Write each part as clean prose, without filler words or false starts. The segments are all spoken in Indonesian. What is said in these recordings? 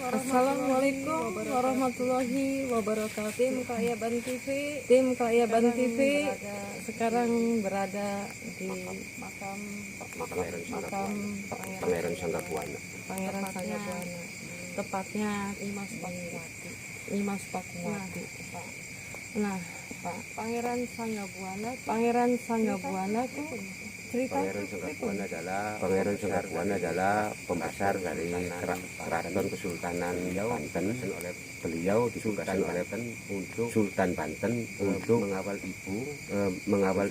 Assalamualaikum warahmatullahi wabarakatuh. Tim Keayaban TV sekarang berada di makam Pangeran Sanggabuana. Tepatnya Nimas Pakuwati. Nah, Pak, Pangeran Sanggabuana itu Pangeran Sanggabuana adalah pembesar dari Keraton Kesultanan Banten. Beliau ditugaskan oleh Sultan Banten untuk mengawal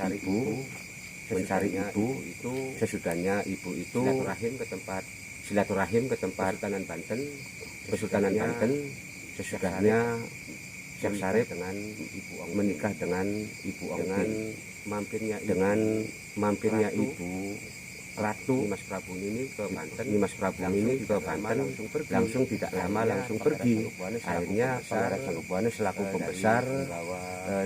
ibu, mencari ibu itu. Sesudahnya ibu itu silaturahim ke tempat Kesultanan Banten. Sesudahnya Syekh Syarif menikah dengan Ibu Ongkin, mampirnya Ibu Ratu Nimas Prabu ini ke Banten langsung tidak lama langsung pergi. Akhirnya Pangeran Sanggabuana selaku pembesar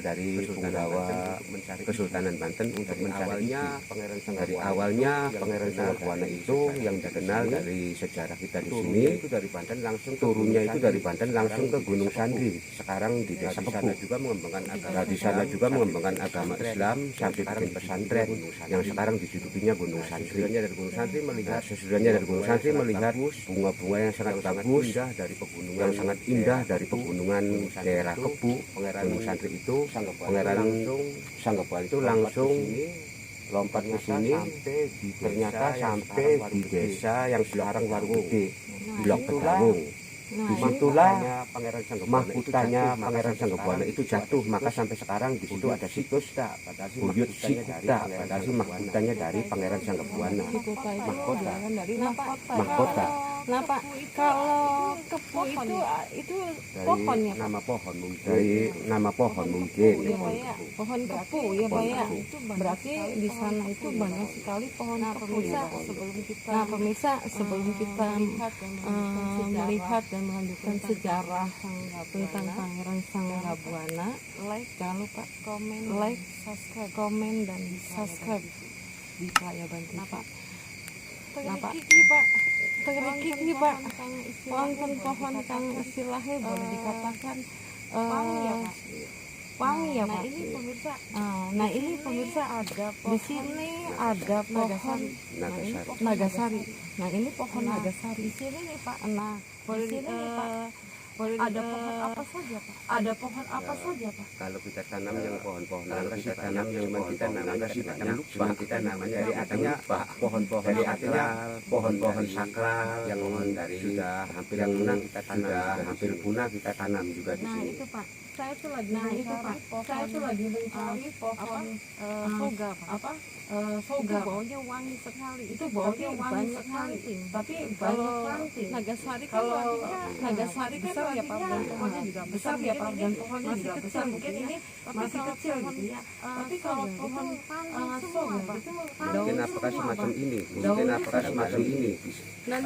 dari penggawa Kesultanan Banten untuk mencarinya. Dari awalnya Pangeran Sanggabuana itu yang dikenal dari sejarah kita di sini turunnya itu dari Banten langsung ke Gunung Sandri, sekarang di Desa Kepu. Di sana juga mengembangkan agama Islam sampai bikin pesantren yang sekarang dijudukinya Gunung Sandri. Sesudahnya dari Gunung Santri melihat bunga-bunga yang sangat bagus yang sangat indah dari pegunungan daerah Kepu. Gunung Santri itu Pangeran Sanggabuana itu langsung lompat ke sini, ternyata sampai di desa yang sekarang Warung Gede, Blok Kedawung. Disitulah mahkotanya Pangeran Sanggabuana itu jatuh. Maka sampai sekarang di situ ada situs Buyut Sikuta, padahal mahkotanya dari Pangeran Sanggabuana. Mahkota. Nah Pak, kalau Kepu itu pohon ya? Nama pohon mungkin. Pohon Kepu ya Pak ya. Berarti di sana itu banyak sekali pohon Kepu ya. Pemirsa, sebelum kita melihat dan melanjutkan sejarah tentang Pangeran Sanggabuana, jangan lupa komen dan subscribe di Keayaban TV. Pak, Terikiki Pak, pohon kang istilahnya boleh dikatakan wangi ya Pak. Nah ini pemirsa ada di sini ada pohon Nagasari. Nah ini pohon Nagasari di sini nih Pak. Nah boleh ada pohon apa saja Pak? Ada pohon apa saja Pak? Kalau kita tanam yang pohon-pohon kita tanam yang kita namanya kita namanya dari artinya pohon-pohon dari artinya pohon-pohon sakral yang dari sudah hampir punah kita tanam juga di sini. Nah itu Pak, saya tuh lagi mencari pohon soga Pak. Soga baunya wangi sekali. Itu baunya wangi sekali. Tapi banyak ranting. Nagasari kan artinya pohonnya juga besar ya Pak, dan pohonnya juga besar. Mungkin ini masih kecil gitu ya. Tapi kalau pohon soga mungkin apakah semacam ini? Dan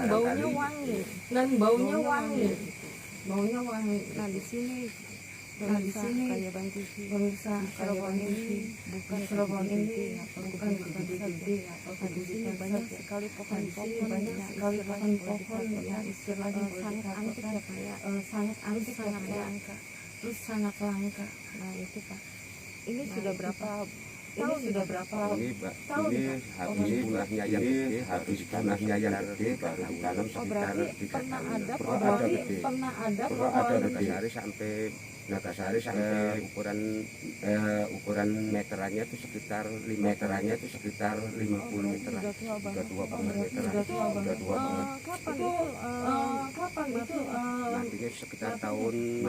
baunya wangi. Nah di sini Keayaban TV, pemirsa Keayaban TV, bukan gede, di sini banyak sekali pohon-pohon ya, istilahnya sangat antik ya Pak ya, sangat langka, terus sangat langka. Nah itu Pak, ini sudah berapa tahun jumlahnya yang gede, habis tanahnya yang gede baru ditanam sekitar 3 tahun. Pernah ada pohon Nagasari sampai Nagasari sampai ukuran meterannya itu sekitar 50 meterannya itu sekitar 50 meteran. Udah tua banget meteran. Udah tua banget. Kapan itu? Nantinya sekitar tahun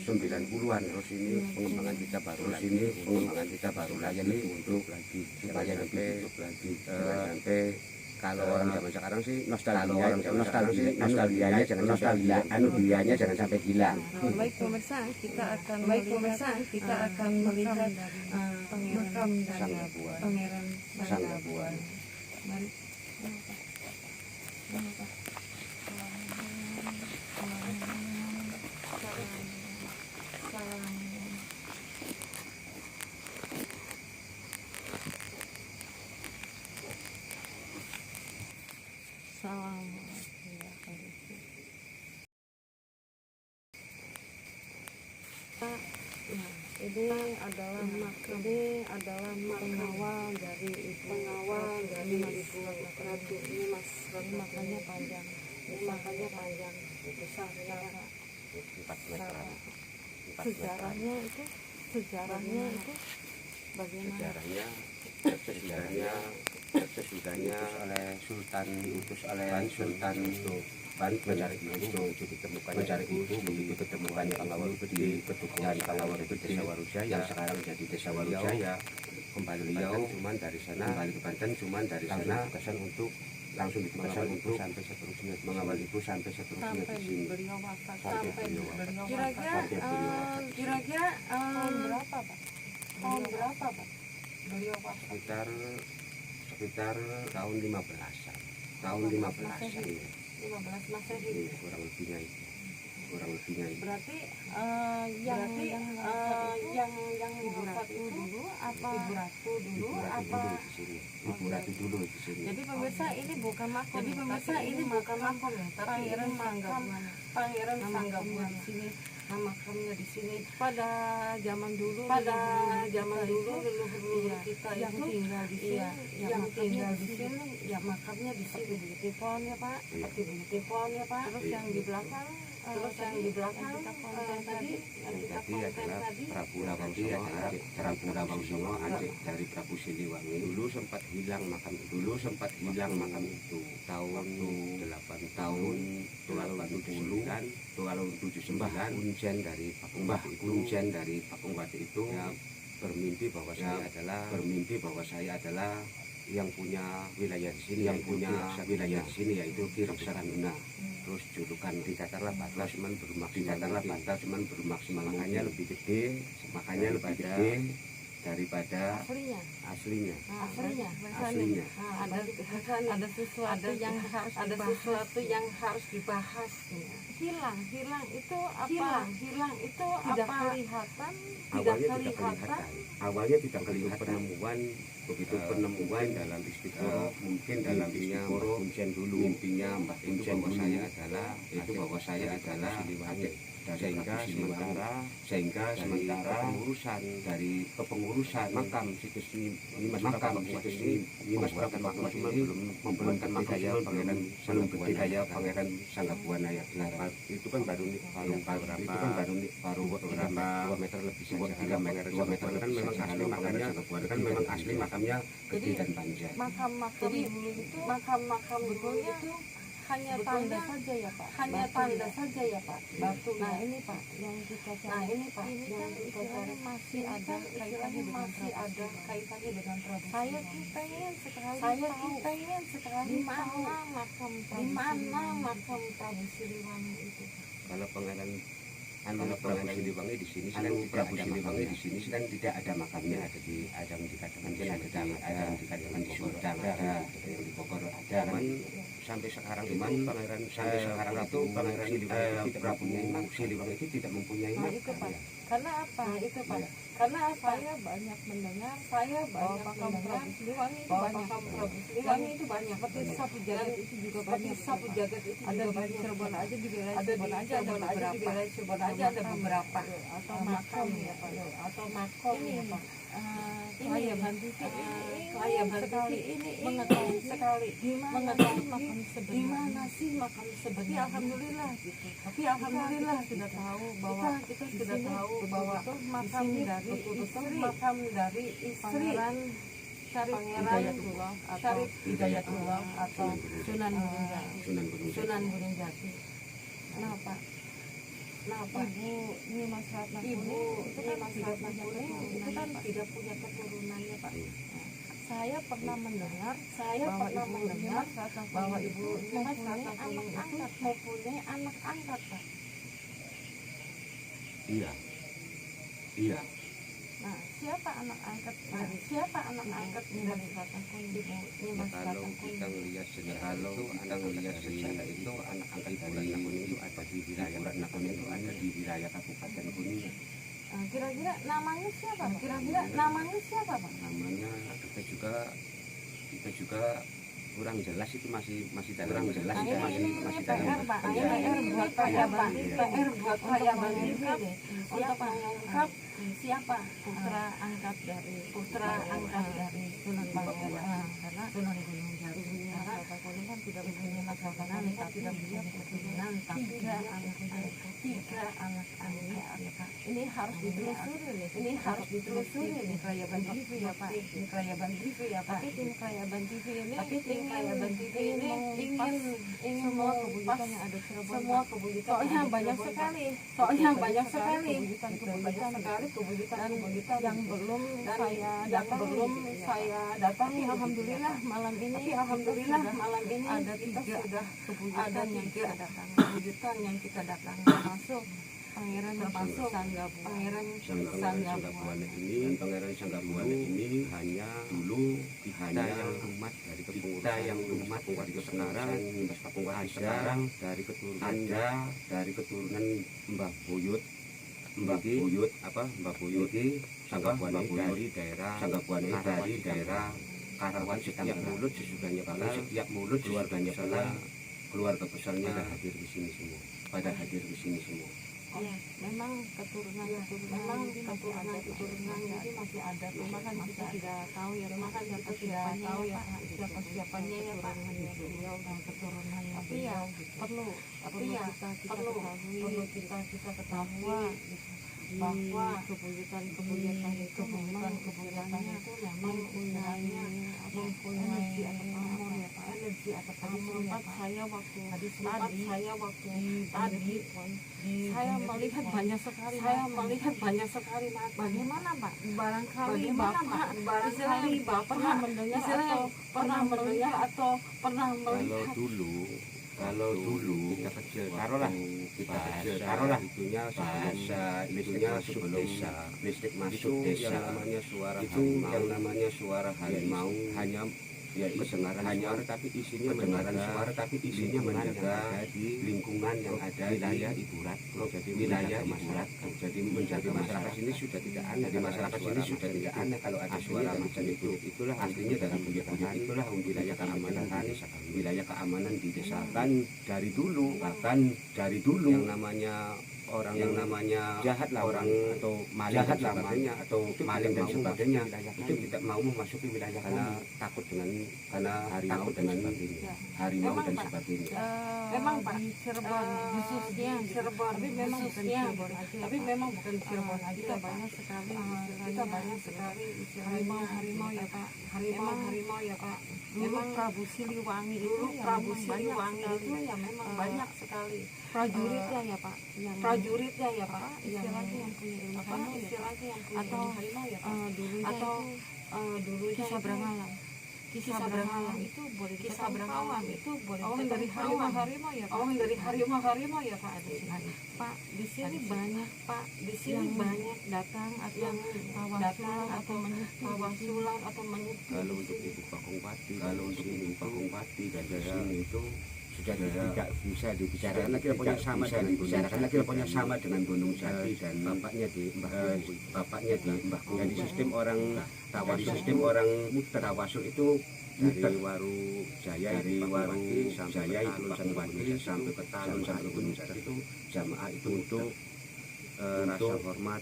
90-an. Terus ini pengembangan kita baru lagi untuk lagi supaya sampai kalau orang zaman sekarang sih nostalgianya jangan sampai hilang. Baik pemirsa, kita akan melihat makam Pangeran Sanggabuan. Mari. Ini adalah pengawal dari ibu Ratu. Ini makanya panjang besar ya. 4 meteran. Sejarahnya itu bagaimana? Sesudahnya diutus oleh Sultan untuk mencari itu begitu ditemukannya pengawal di petukungan pengawal itu Desa Warujaya yang sekarang jadi Desa Warujaya. Kembali cuman dari sana ditugaskan untuk mengawal ibu sampai seterusnya di sini. Kira-kira tahun berapa Pak? Beliau wafat sekitar tahun 15-an. Tahun 15-an ya. 15 Masehi. Kurang lebihnya itu. Berarti yang Ibu Ratu dulu apa? Ibu Ratu dulu di sini. Jadi pemirsa ini bukan makam ya, tapi ini Pangeran Sanggabuan di sini. Makamnya di sini pada zaman dulu leluhur kita yang tinggal di sini, ya makamnya di sini. Begitu pohon ya Pak. Terus yang di belakang tadi adalah Prabu Nawangsono, adik dari Prabu Siliwangi. Dulu sempat hilang makam itu tahun 879. Kuncen dari Pakungwati itu bermimpi bahwa saya adalah yang punya wilayah di sini, yaitu Ki Reksadana. Terus julukan dikatakanlah Batlas cuman bermaksimal, makanya lebih gede daripada aslinya. Ada sesuatu yang harus dibahas. Hilang itu apa? Tidak kelihatan. Awalnya tidak kelihatan. Penemuan dalam istiqoroh, mungkin dalam istiqoroh mimpinya Mbah Kuncen bahwa saya adalah adik, sehingga sementara kepengurusan makam Sikis Nimas Prabu ini belum gede kayak Pangeran Sanggabuan ya. Itu kan baru beberapa 2 meter lebih saja. 2 meter kan memang asli makamnya gede dan panjang. Makam dulu itu hanya tanda saja ya Pak. Batu. Nah ini Pak yang kita cari. Ini masih ada kaitannya dengan Prabu. Saya pengen sekali di mana makam Prabu Siliwangi itu. Kalau Prabu Siliwangi di sini sedang tidak ada makamnya, ada dikatakan di Sumedang, ada yang di Bogor ada. Sampai sekarang itu Pangeran Siliwangi itu tidak mempunyai makam. Karena apa? Karena saya banyak mendengar makam Prabu Siliwangi itu banyak. Seperti Sapu Jagat itu juga banyak. Ada di Cirebon aja, di wilayah Cirebon aja ada beberapa. Atau makam ya Pak. Ini Pak. Kelayaban sekali ini mengetahui sekali gimana sih makam sebenarnya. Alhamdulillah gitu. Tapi alhamdulillah sudah tahu bahwa kita sudah tahu bahwa makam dari istri Syarif Hidayatullah atau Sunan Gunung Jati. Kenapa? Ibu Nimas Ratna Kuning itu kan tidak punya keturunannya, Pak. Saya pernah mendengar bahwa Ibu Nimas Ratna Kuning itu mempunyai anak angkat, Pak. Iya. Nah, siapa anak angkat dari Nimas Ratna Kuning? Kalau kita melihat sejarah itu anak angkat Ibu Ratna Kuning itu ada di wilayah Ratna Kuning itu ada di wilayah Kabupaten Kuningan. Kira-kira namanya siapa, Pak? Namanya kita juga kurang jelas, itu masih dalam masih dalam PR buat Pak Yabang siapa putra angkat dari Sunan Gunung Jati. Karena Pak Kuning kan tidak punya masalah, tidak punya keturunan, tiga anak angkat. Ini harus ditelusuri nih Krayaban TV ya Pak. Tapi tim Krayaban TV ini ingin semua kebujukan yang ada Cirebon. Soalnya banyak sekali kebujukan yang belum saya datangi. Alhamdulillah malam ini ada tiga kebujukan yang kita datangi, termasuk Pangeran Sanggabuana ini hanya yang umat dari sekarang dari keturunan Mbah Buyut Sanggabuana dari daerah Karawang. Setiap mulut keluarganya keluarga besarnya pada hadir di sini semua. Ya, memang keturunan itu masih ada. Memang kan kita tidak tahu ya, siapa-siapanya ya Pak, beliau dan keturunannya. Tapi ya perlu kita ketahui bahwa kebujukan itu memang mempunyai energi atau pamor ya Pak. Saya waktu tadi saya melihat banyak sekali. Bagaimana Pak? Barangkali Bapak pernah mendengar atau pernah melihat. Kalau dulu kita kecil, taruhlah itunya sebelum listrik masuk desa, yang namanya suara harimau hanya suara tapi isinya menjaga di lingkungan yang ada wilayah Ibu Ratna. Jadi menjaga masyarakat sini sudah tidak aneh. Kalau ada suara macam itu, itulah artinya dalam itulah wilayah keamanan di desa. Bahkan dari dulu yang namanya jahat lah orang atau maling dan sebagainya itu tidak mau memasuki wilayah karena takut dengan harimau dan sebagainya. Memang Pak di Cirebon khususnya tapi memang bukan di Cirebon aja. Kita banyak sekali harimau ya Pak. Harimau ya Pak. Memang Prabu Siliwangi itu ya memang banyak sekali. Prajuritnya ya Pak, istilahnya yang punya ilmu harimau atau dulunya Kisah Brangalam itu boleh dari harimau ya Pak. Pak di sini banyak datang atau tawasulan atau menyusul. Kalau untuk Ibu Pakung Pati dari sini itu sudah tidak bisa dibicarakan lagi, punya sama dengan Gunung Jati dan bapaknya di Mbah Kuning. Jadi sistem orang tawasul itu dari Waru Jaya sampai ke Talun sampai ke Gunung Jati itu jamaah itu untuk rasa hormat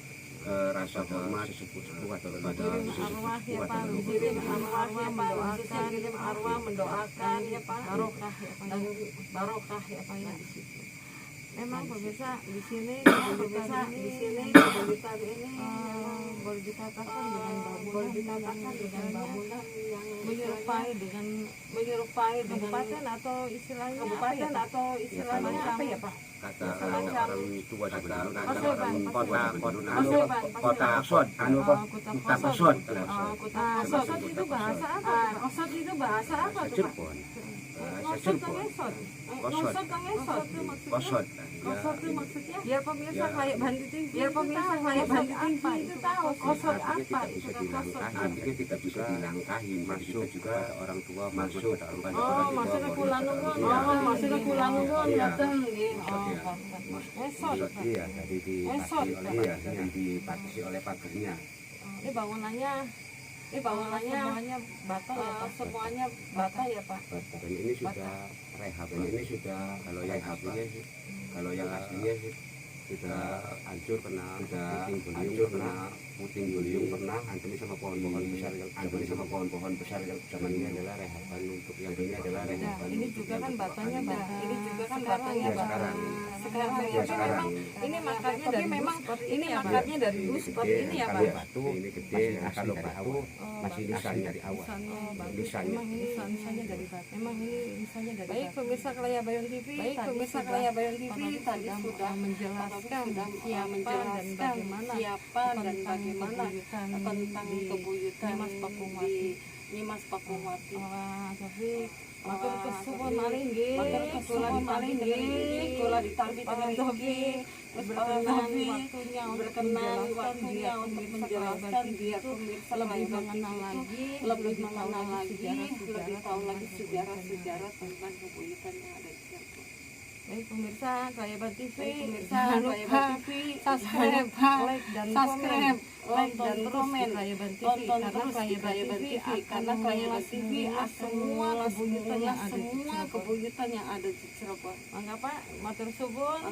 rasa hormat sesepuh atau kepada kirim arwah ya Pak, kirim arwah mendoakan, kirim arwah mendoakan ya Pak, barokah ya Pak, dan barokah ya Pak ya di situ. Memang pemirsa di sini kebutuhan ini boleh dikatakan dengan bangunan yang menyerupai dengan kabupaten atau istilahnya apa ya Pak? kata orang tua sebenarnya kota Kosod Kosod itu bahasa apa? Kosod itu bahasa apa tuh Pak? Kosod itu maksudnya biar pemirsa kayak Banti TV itu tahu kosod apa itu artinya tidak bisa dilangkahi masuk juga orang tua masuk maksudnya kula nuwun maksudnya kula nuwun ngoten nggih esot iya jadi dipatisi oleh pagernya. Ini bangunannya semuanya bata ya Pak, semuanya bata ya Pak. Dan ini sudah rehab, kalau yang aslinya sih sudah hancur kena puting beliung pernah hancur sama pohon-pohon besar yang zaman ini adalah rehaban untuk yang ini adalah rehaban. Ini juga kan batanya sekarang ini makarnya dari memang ini akarnya dari seperti ini ya Pak. Batu ini gede, kalau batu masih nisan dari awal. Nisannya dari batu. Memang ini nisannya dari batu. Baik pemirsa Kelaya Bayon TV, tadi sudah menjelaskan siapa dan bagaimana tentang kebuyutan Nimas Pakumwati. Tapi matur kesuwun malih nggih, kula ditampi dengan nggih, berkenan waktunya untuk menjelaskan biar pemirsa lebih mengenal lagi, lebih tahu lagi sejarah tentang kebuyutan yang ada di Cirebon. Baik pemirsa Kelaya Bayon TV, jangan lupa subscribe, like dan komen tonton terus Kelaya Bayon TV karena Kelaya Bayon TV semua kebuyutan yang ada di Cirebon. Mangga Pak, matur suwun,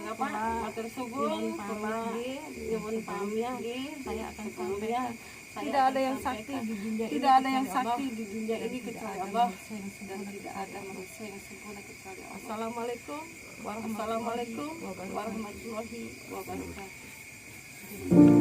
nyuwun pamit, saya akan sampaikan. Tidak ada yang sakti di dunia ini kecuali Allah, dan tidak ada manusia yang sempurna kecuali Allah. Assalamualaikum warahmatullahi wabarakatuh.